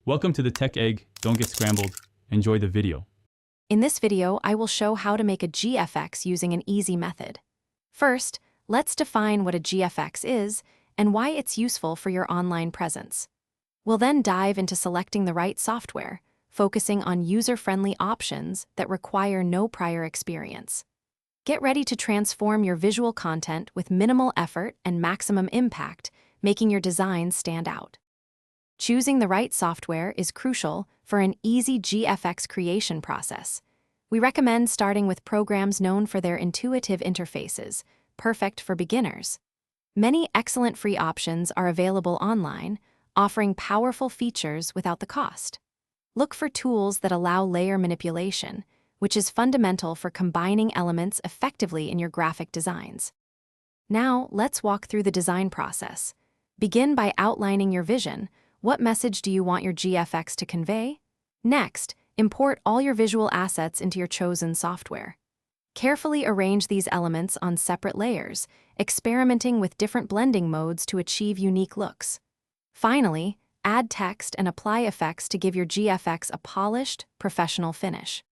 Welcome to the Tech Egg. Don't get scrambled. Enjoy the video. In this video, I will show how to make a GFX using an easy method. First, let's define what a GFX is and why it's useful for your online presence. We'll then dive into selecting the right software, focusing on user-friendly options that require no prior experience. Get ready to transform your visual content with minimal effort and maximum impact, making your designs stand out. Choosing the right software is crucial for an easy GFX creation process. We recommend starting with programs known for their intuitive interfaces, perfect for beginners. Many excellent free options are available online, offering powerful features without the cost. Look for tools that allow layer manipulation, which is fundamental for combining elements effectively in your graphic designs. Now, let's walk through the design process. Begin by outlining your vision. What message do you want your GFX to convey? Next, import all your visual assets into your chosen software. Carefully arrange these elements on separate layers, experimenting with different blending modes to achieve unique looks. Finally, add text and apply effects to give your GFX a polished, professional finish.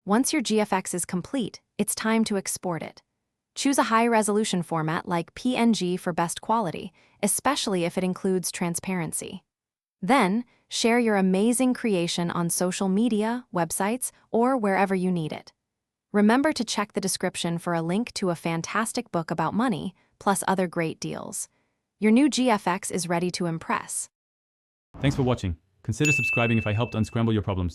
Once your GFX is complete, it's time to export it. Choose a high-resolution format like PNG for best quality, especially if it includes transparency. Then, share your amazing creation on social media, websites, or wherever you need it. Remember to check the description for a link to a fantastic book about money, plus other great deals. Your new GFX is ready to impress. Thanks for watching. Consider subscribing if I helped unscramble your problems.